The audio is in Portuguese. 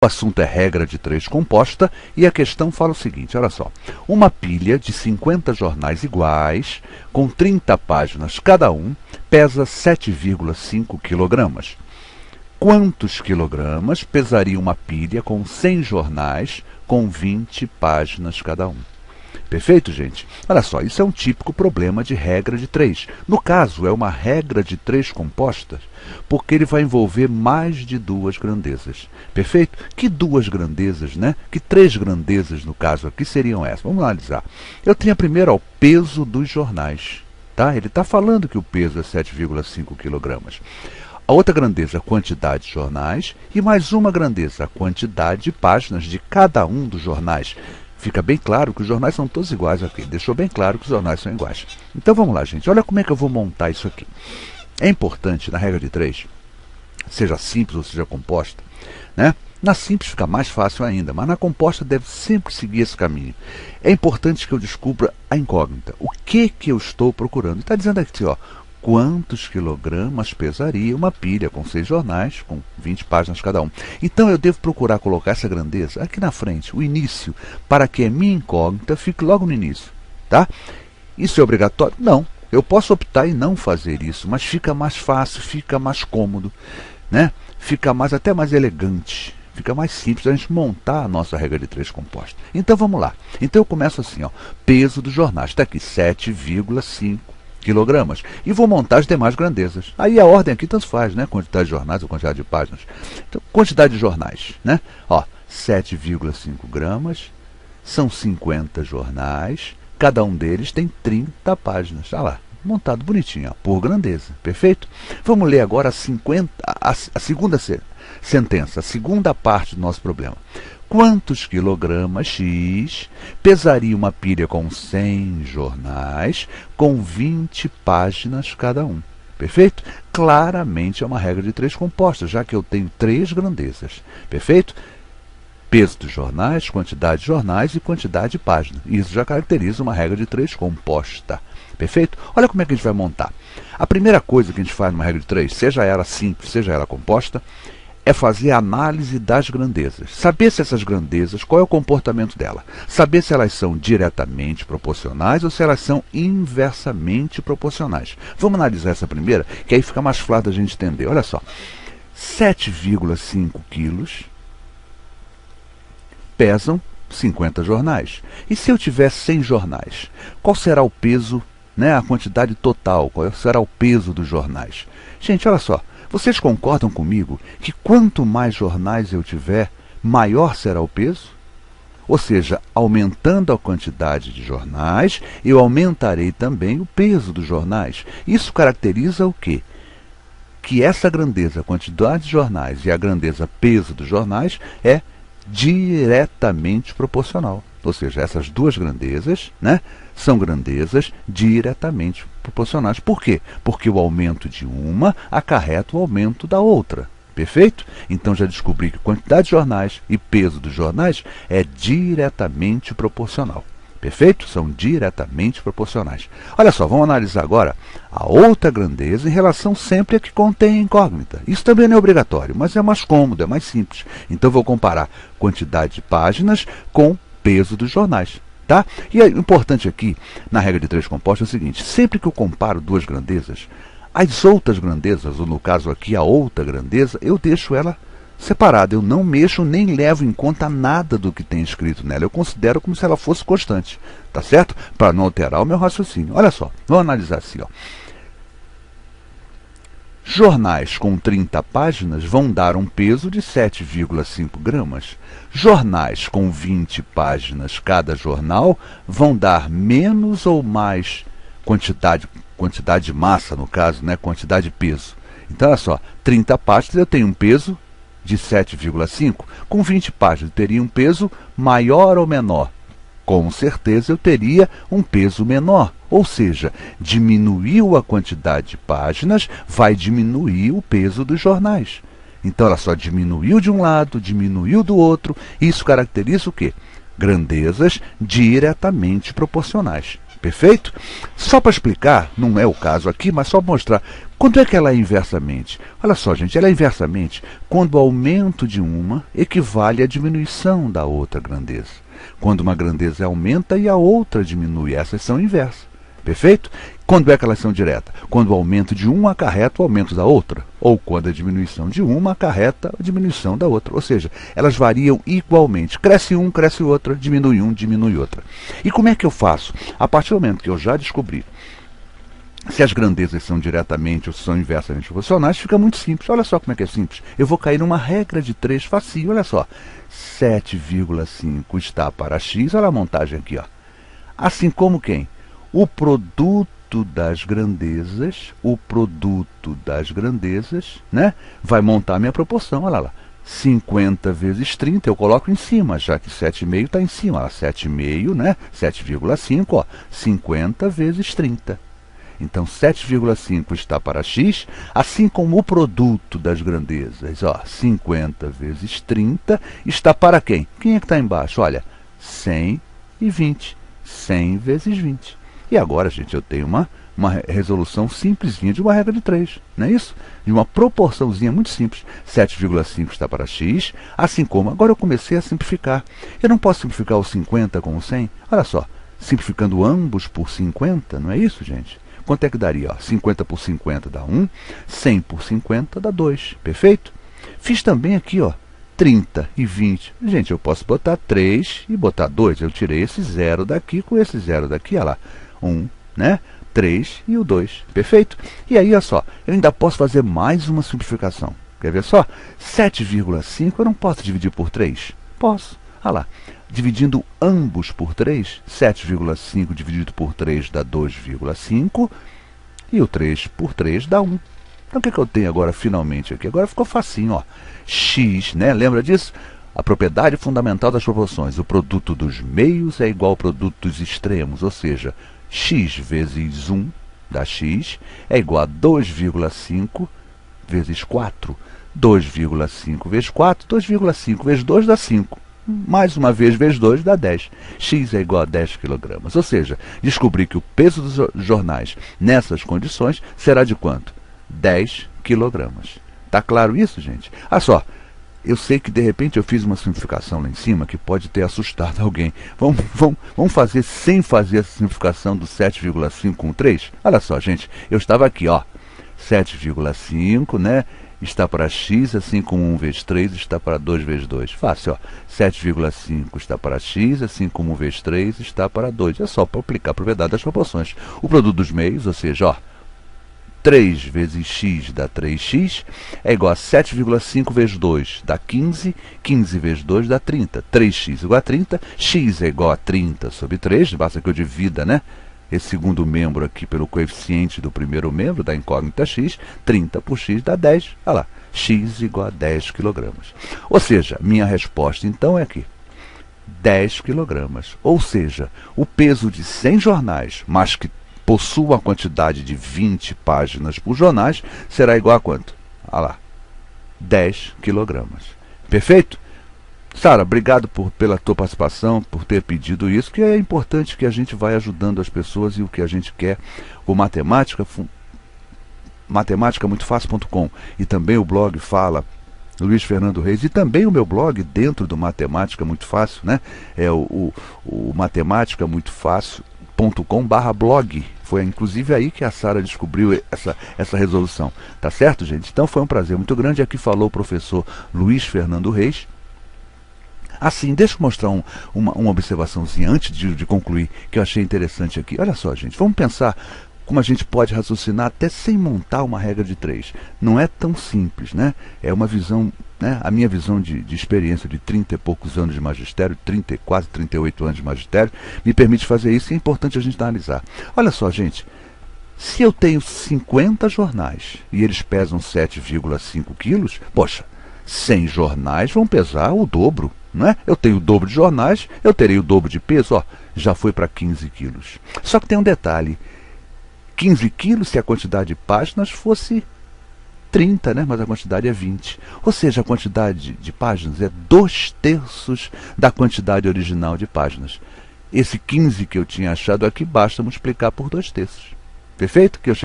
O assunto é regra de 3 composta e a questão fala o seguinte, olha só. Uma pilha de 50 jornais iguais, com 30 páginas cada um, pesa 7,5 kg. Quantos quilogramas pesaria uma pilha com 100 jornais com 20 páginas cada um? Perfeito, gente? Olha só, isso é um típico problema de regra de 3. No caso, é uma regra de 3 compostas, porque ele vai envolver mais de 2 grandezas. Perfeito? Que 2 grandezas, né? Que 3 grandezas, no caso aqui, seriam essas? Vamos analisar. Eu tenho primeiro o peso dos jornais. Tá? Ele está falando que o peso é 7,5 kg. A outra grandeza, a quantidade de jornais, e mais uma grandeza, a quantidade de páginas de cada um dos jornais. Fica bem claro que os jornais são todos iguais aqui. Deixou bem claro que os jornais são iguais. Então vamos lá, gente. Olha como é que eu vou montar isso aqui. É importante, na regra de 3, seja simples ou seja composta, né? Na simples fica mais fácil ainda, mas na composta deve sempre seguir esse caminho. É importante que eu descubra a incógnita. O que eu estou procurando? Está dizendo aqui, ó, quantos quilogramas pesaria uma pilha com 6 jornais, com 20 páginas cada um. Então eu devo procurar colocar essa grandeza aqui na frente, o início, para que a minha incógnita fique logo no início. Tá? Isso é obrigatório? Não. Eu posso optar em não fazer isso, mas fica mais fácil, fica mais cômodo, né? Fica até mais elegante. Fica mais simples a gente montar a nossa regra de 3 composta. Então vamos lá. Então eu começo assim, ó, peso dos jornais. Está aqui 7,5 kg. E vou montar as demais grandezas. Aí a ordem aqui tanto faz, né? Quantidade de jornais ou quantidade de páginas. Então, quantidade de jornais, né? Ó, 7,5 gramas, são 50 jornais, cada um deles tem 30 páginas. Olha lá, montado bonitinho, ó, por grandeza. Perfeito? Vamos ler agora a segunda sentença, a segunda parte do nosso problema. Quantos quilogramas X pesaria uma pilha com 100 jornais com 20 páginas cada um? Perfeito? Claramente é uma regra de 3 compostas, já que eu tenho 3 grandezas. Perfeito? Peso dos jornais, quantidade de jornais e quantidade de páginas. Isso já caracteriza uma regra de 3 composta. Perfeito? Olha como é que a gente vai montar. A primeira coisa que a gente faz numa regra de 3, seja ela simples, seja ela composta, é fazer a análise das grandezas. Saber se essas grandezas, qual é o comportamento dela. Saber se elas são diretamente proporcionais ou se elas são inversamente proporcionais. Vamos analisar essa primeira, que aí fica mais fácil da gente entender. Olha só, 7,5 quilos pesam 50 jornais. E se eu tiver 100 jornais, qual será o peso, né, a quantidade total? Qual será o peso dos jornais? Gente, olha só. Vocês concordam comigo que quanto mais jornais eu tiver, maior será o peso? Ou seja, aumentando a quantidade de jornais, eu aumentarei também o peso dos jornais. Isso caracteriza o quê? Que essa grandeza, quantidade de jornais e a grandeza peso dos jornais é diretamente proporcional. Ou seja, essas duas grandezas, né, são grandezas diretamente proporcionais. Por quê? Porque o aumento de uma acarreta o aumento da outra. Perfeito? Então já descobri que quantidade de jornais e peso dos jornais é diretamente proporcional. Perfeito? São diretamente proporcionais. Olha só, vamos analisar agora a outra grandeza em relação sempre a que contém incógnita. Isso também não é obrigatório, mas é mais cômodo, é mais simples. Então vou comparar quantidade de páginas com peso dos jornais. Tá? E o importante aqui, na regra de 3 compostas, é o seguinte: sempre que eu comparo duas grandezas, as outras grandezas, ou no caso aqui a outra grandeza, eu deixo ela separada. Eu não mexo nem levo em conta nada do que tem escrito nela. Eu considero como se ela fosse constante. Tá certo? Para não alterar o meu raciocínio. Olha só, vamos analisar assim, ó. Jornais com 30 páginas vão dar um peso de 7,5 gramas. Jornais com 20 páginas cada jornal vão dar menos ou mais quantidade de massa, no caso, né, quantidade de peso. Então, olha só, 30 páginas eu tenho um peso de 7,5. Com 20 páginas eu teria um peso maior ou menor? Com certeza eu teria um peso menor. Ou seja, diminuiu a quantidade de páginas, vai diminuir o peso dos jornais. Então, ela só diminuiu de um lado, diminuiu do outro. Isso caracteriza o quê? Grandezas diretamente proporcionais. Perfeito? Só para explicar, não é o caso aqui, mas só para mostrar Quando é que ela é inversamente? Olha só, gente, ela é inversamente quando o aumento de uma equivale à diminuição da outra grandeza. Quando uma grandeza aumenta e a outra diminui. Essas são inversas. Perfeito? Quando é que elas são diretas? Quando o aumento de uma acarreta o aumento da outra. Ou quando a diminuição de uma acarreta a diminuição da outra. Ou seja, elas variam igualmente. Cresce um, cresce outra, diminui um, diminui outra. E como é que eu faço? A partir do momento que eu já descobri se as grandezas são diretamente ou são inversamente proporcionais, fica muito simples. Olha só como é que é simples. Eu vou cair numa regra de 3 facinho, olha só. 7,5 está para x, olha a montagem aqui, ó. Assim como quem? O produto das grandezas, né, vai montar a minha proporção, olha lá. 50 vezes 30, eu coloco em cima, já que 7,5 está em cima, ó, 7,5, né, 7,5, ó, 50 vezes 30. Então, 7,5 está para x, assim como o produto das grandezas, ó, 50 vezes 30, está para quem? Quem é que está embaixo? Olha, 100 e 20. 100 vezes 20. E agora, gente, eu tenho uma resolução simplesinha de uma regra de 3, não é isso? De uma proporçãozinha muito simples. 7,5 está para x, assim como agora eu comecei a simplificar. Eu não posso simplificar o 50 com o 100? Olha só, simplificando ambos por 50, não é isso, gente? Quanto é que daria? Ó, 50 por 50 dá 1, 100 por 50 dá 2, perfeito? Fiz também aqui, ó, 30 e 20. Gente, eu posso botar 3 e botar 2. Eu tirei esse 0 daqui com esse 0 daqui, olha lá. 1, né? 3 e o 2, perfeito? E aí, olha só, eu ainda posso fazer mais uma simplificação. Quer ver só? 7,5 eu não posso dividir por 3? Posso. Olha lá. Dividindo ambos por 3, 7,5 dividido por 3 dá 2,5 e o 3 por 3 dá 1. Então o que eu tenho agora finalmente aqui? Agora ficou facinho, ó. X, né? Lembra disso? A propriedade fundamental das proporções. O produto dos meios é igual ao produto dos extremos, ou seja, x vezes 1 dá x é igual a 2,5 vezes 4. 2,5 vezes 4, 2,5 vezes 2 dá 5. Mais uma vez, vezes 2 dá 10. X é igual a 10 kg. Ou seja, descobri que o peso dos jornais nessas condições será de quanto? 10 kg. Tá claro isso, gente? Olha só, eu sei que de repente eu fiz uma simplificação lá em cima que pode ter assustado alguém. Vamos fazer sem fazer a simplificação do 7,5 com 3? Olha só, gente, eu estava aqui, ó. 7,5, né? Está para x, assim como 1 vezes 3 está para 2 vezes 2. Fácil, ó. 7,5 está para x, assim como 1 vezes 3 está para 2. É só para aplicar a propriedade das proporções. O produto dos meios, ou seja, ó, 3 vezes x dá 3x, é igual a 7,5 vezes 2 dá 15, 15 vezes 2 dá 30. 3x igual a 30, x é igual a 30 sobre 3, basta que eu divida, né? Esse segundo membro aqui pelo coeficiente do primeiro membro da incógnita x, 30 por x dá 10. Olha lá, x igual a 10 kg. Ou seja, minha resposta então é aqui, 10 kg. Ou seja, o peso de 100 jornais, mas que possua a quantidade de 20 páginas por jornais, será igual a quanto? Olha lá, 10 kg. Perfeito? Sara, obrigado pela tua participação, por ter pedido isso, que é importante que a gente vai ajudando as pessoas e o que a gente quer. O matemáticamuitofácil.com e também o blog Fala Luiz Fernando Reis e também o meu blog dentro do Matemática Muito Fácil, né? É o matematicamuitofácil.com/blog. Foi inclusive aí que a Sara descobriu essa resolução. Tá certo, gente? Então foi um prazer muito grande. Aqui falou o professor Luiz Fernando Reis. Assim, deixa eu mostrar uma observaçãozinha antes de concluir, que eu achei interessante aqui. Olha só, gente, vamos pensar como a gente pode raciocinar até sem montar uma regra de 3. Não é tão simples, né? É uma visão, né? A minha visão de experiência de 30 e poucos anos de magistério, quase 38 anos de magistério, me permite fazer isso e é importante a gente analisar. Olha só, gente, se eu tenho 50 jornais e eles pesam 7,5 quilos, poxa, 100 jornais vão pesar o dobro. Não é? Eu tenho o dobro de jornais, eu terei o dobro de peso, ó, já foi para 15 quilos. Só que tem um detalhe, 15 quilos se a quantidade de páginas fosse 30, né? Mas a quantidade é 20. Ou seja, a quantidade de páginas é 2/3 da quantidade original de páginas. Esse 15 que eu tinha achado aqui, basta multiplicar por 2/3. Perfeito? Que eu